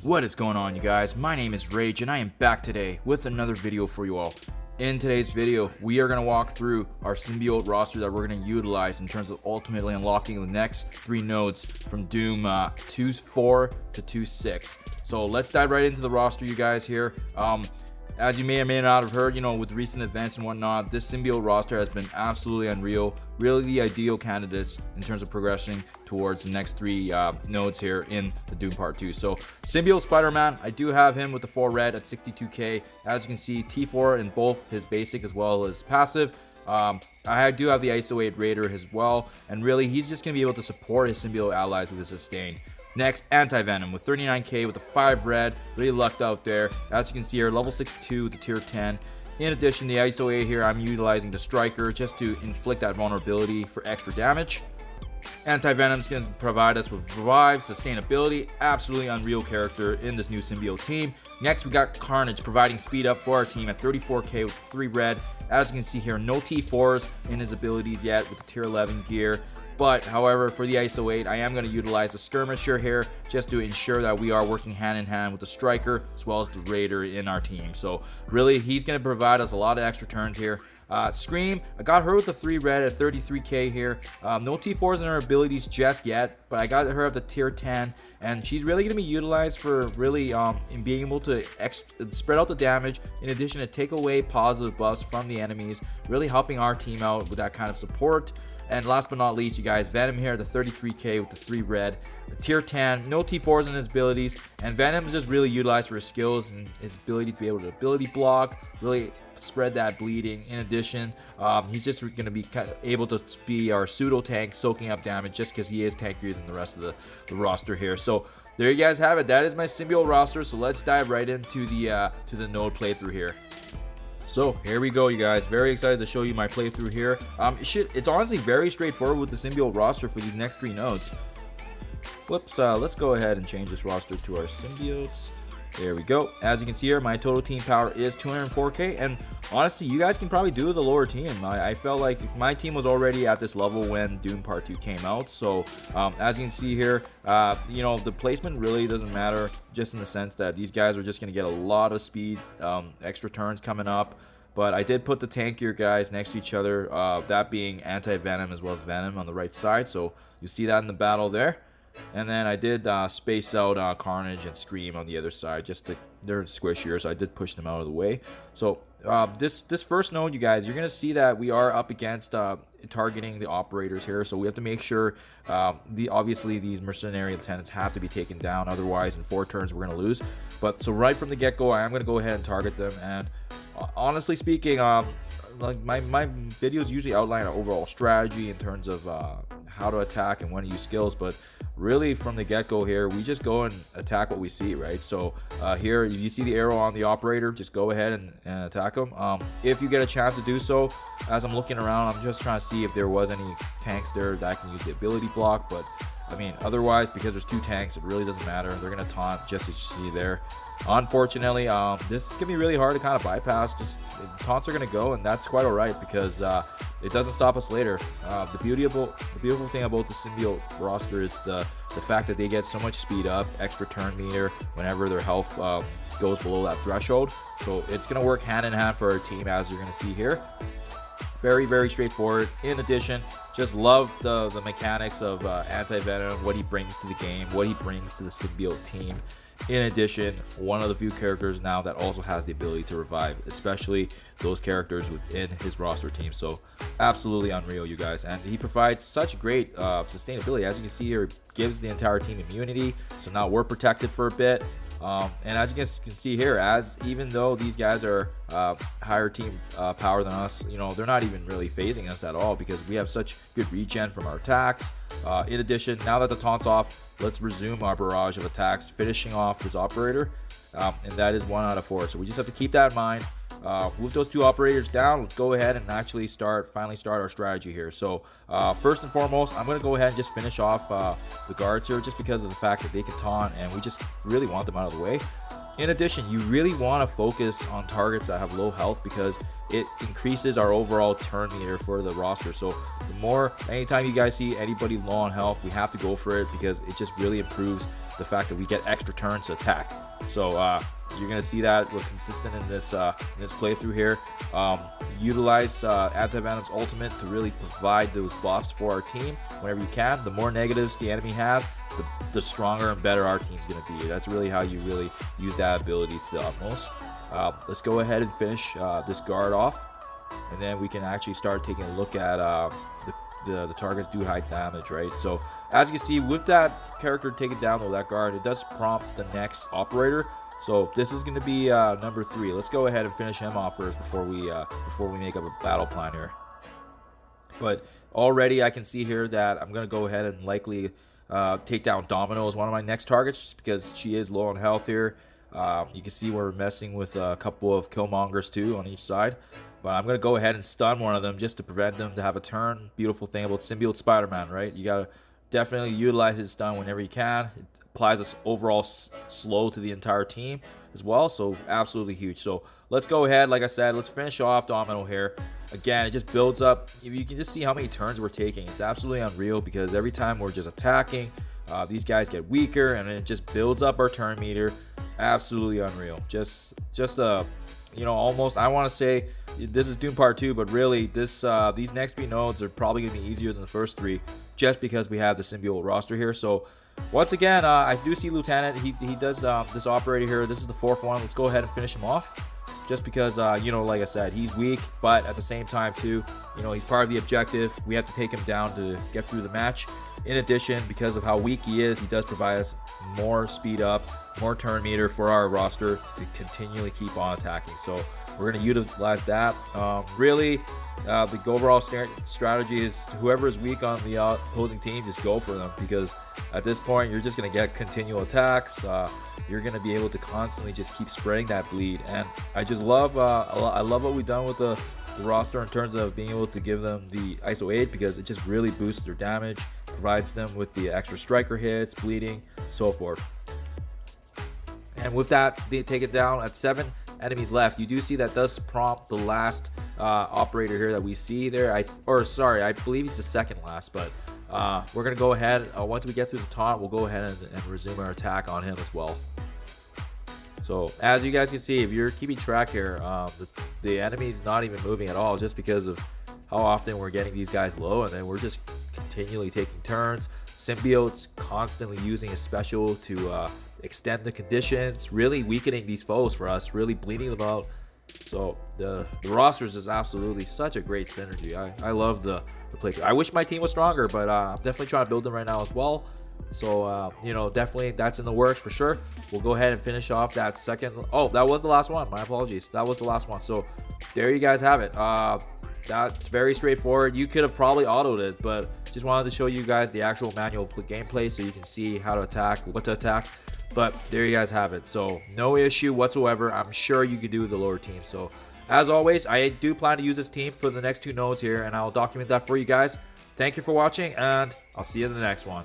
What is going on, you guys? My name is Rage and I am back today with another video for you all. In today's video, we are going to walk through our Symbiote roster that we're going to utilize in terms of ultimately unlocking the next 3 nodes from Doom 2.4 to 2.6. So let's dive right into the roster, you guys, here. As you may or may not have heard, with recent events and whatnot, this Symbiote roster has been absolutely unreal. Really the ideal candidates in terms of progressing towards the next 3 nodes here in the Doom Part 2. So Symbiote Spider-Man, I do have him with the 4 red at 62k. As you can see, T4 in both his basic as well as passive. I do have the ISO 8 Raider as well, and really he's just going to be able to support his Symbiote allies with his sustain. Next, Anti-Venom with 39k with the 5 red. Really lucked out there. As you can see here, level 62 with the tier 10. In addition, the ISO 8 here, I'm utilizing the Striker just to inflict that vulnerability for extra damage. Anti-Venom is going to provide us with revive, sustainability. Absolutely unreal character in this new Symbiote team. Next, we got Carnage providing speed up for our team at 34k with 3 red. As you can see here, no T4s in his abilities yet with the tier 11 gear. But however, for the ISO 8, I am going to utilize the Skirmisher here just to ensure that we are working hand in hand with the Striker as well as the Raider in our team. So really, he's going to provide us a lot of extra turns here. Scream, I got her with the 3 red at 33k here. No T4s in her abilities just yet, but I got her at the tier 10, and she's really going to be utilized for really in being able to spread out the damage, in addition to take away positive buffs from the enemies, really helping our team out with that kind of support. And last but not least, you guys, Venom here, the 33k with the 3 red, the tier 10, no T4s in his abilities, and Venom is just really utilized for his skills and his ability to be able to ability block, really spread that bleeding. In addition, he's just going to be able to be our pseudo tank, soaking up damage just because he is tankier than the rest of the roster here. So there you guys have it. That is my Symbiote roster. So let's dive right into the node playthrough here. So here we go, you guys. Very excited to show you my playthrough here. It's honestly very straightforward with the Symbiote roster for these next 3 nodes. Whoops, let's go ahead and change this roster to our Symbiotes. There we go. As you can see here, my total team power is 204k, and honestly, you guys can probably do the lower team. I felt like my team was already at this level when Doom Part 2 came out. So as you can see here, the placement really doesn't matter, just in the sense that these guys are just going to get a lot of speed, extra turns coming up. But I did put the tankier guys next to each other, that being Anti-Venom as well as Venom on the right side. So you see that in the battle there. And then I did space out Carnage and Scream on the other side, they're squishier, so I did push them out of the way. So this first node, you guys, you're gonna see that we are up against targeting the operators here, so we have to make sure obviously these mercenary lieutenants have to be taken down, otherwise in 4 turns we're gonna lose. But so right from the get-go, I am gonna go ahead and target them. And honestly speaking, like my videos usually outline an overall strategy in terms of how to attack and when to use skills, but really from the get-go here, we just go and attack what we see, right? So here, if you see the arrow on the operator, just go ahead and attack them. If you get a chance to do so, as I'm looking around, I'm just trying to see if there was any tanks there that can use the ability block. But I mean, otherwise, because there's 2 tanks, it really doesn't matter. They're gonna taunt, just as you see there. Unfortunately, this is gonna be really hard to kind of bypass. Just taunts are gonna go, and that's quite all right, because it doesn't stop us later. The beautiful thing about the Symbiote roster is the fact that they get so much speed up, extra turn meter whenever their health goes below that threshold. So it's gonna work hand in hand for our team, as you're gonna see here. Very, very straightforward. In addition, just love the mechanics of Anti-Venom, what he brings to the game, what he brings to the Symbiote team. In addition, one of the few characters now that also has the ability to revive, especially those characters within his roster team. So absolutely unreal, you guys. And he provides such great sustainability. As you can see here, it gives the entire team immunity, so now we're protected for a bit. And as you can see here, even though these guys are higher team power than us, they're not even really phasing us at all, because we have such good regen from our attacks. In addition, now that the taunt's off, let's resume our barrage of attacks, finishing off this operator, and that is 1 out of 4. So we just have to keep that in mind. With those 2 operators down, let's go ahead and actually finally start our strategy here. So first and foremost, I'm going to go ahead and just finish off the guards here, just because of the fact that they can taunt, and we just really want them out of the way. In addition, you really want to focus on targets that have low health because it increases our overall turn meter for the roster. So the more, anytime you guys see anybody low on health, we have to go for it because it just really improves the fact that we get extra turns to attack. So you're gonna see that we're consistent in this playthrough here. Utilize Anti-Venom's ultimate to really provide those buffs for our team whenever you can. The more negatives the enemy has, the stronger and better our team's gonna be. That's really how you really use that ability to the utmost. Let's go ahead and finish this guard off, and then we can actually start taking a look at the targets do high damage, right? So as you can see, with that character taking down that guard, it does prompt the next operator. So this is going to be number 3. Let's go ahead and finish him off first before we make up a battle plan here. But already I can see here that I'm going to go ahead and likely take down Domino as one of my next targets, just because she is low on health here. You can see we're messing with a couple of Killmongers too on each side. But I'm going to go ahead and stun one of them just to prevent them to have a turn. Beautiful thing about Symbiote Spider-Man, right? You got to definitely utilize his stun whenever you can. It applies this overall slow to the entire team as well. So absolutely huge. So let's go ahead. Like I said, let's finish off Domino here. Again, it just builds up. If you can just see how many turns we're taking, it's absolutely unreal because every time we're just attacking, these guys get weaker and it just builds up our turn meter. Absolutely unreal. Just a, you know, almost, I want to say this is Doom Part 2, but really these next 3 nodes are probably going to be easier than the first 3 just because we have the Symbiote roster here. So once again, I do see Lieutenant. He does this operator here. This is the 4th one. Let's go ahead and finish him off just because, you know, like I said, he's weak, but at the same time too, you know, he's part of the objective. We have to take him down to get through the match. In addition, because of how weak he is, he does provide us more speed up, more turn meter for our roster to continually keep on attacking. So we're going to utilize that. Really, the overall strategy is whoever is weak on the opposing team, just go for them, because at this point you're just going to get continual attacks. You're going to be able to constantly just keep spreading that bleed, and I just love I love what we've done with the roster in terms of being able to give them the ISO 8, because it just really boosts their damage, provides them with the extra striker hits, bleeding, so forth. And with that, they take it down at 7 enemies left. You do see that does prompt the last operator here that we see there. I believe he's the second last, but we're gonna go ahead, once we get through the taunt, we'll go ahead and resume our attack on him as well. So as you guys can see, if you're keeping track here, the enemy's not even moving at all, just because of how often we're getting these guys low, and then we're just continually taking turns. Symbiotes constantly using a special to extend the conditions, really weakening these foes for us, really bleeding them out. So the rosters is absolutely such a great synergy. I love the play. I wish my team was stronger, but I'm definitely trying to build them right now as well. So you know, definitely that's in the works for sure. We'll go ahead and finish off that second. Oh, that was the last one. My apologies. That was the last one. So there you guys have it. That's very straightforward. You could have probably autoed it, but just wanted to show you guys the actual manual gameplay so you can see how to attack, what to attack. But there you guys have it. So no issue whatsoever. I'm sure you could do the lower team. So as always, I do plan to use this team for the next 2 nodes here, and I'll document that for you guys. Thank you for watching, and I'll see you in the next one.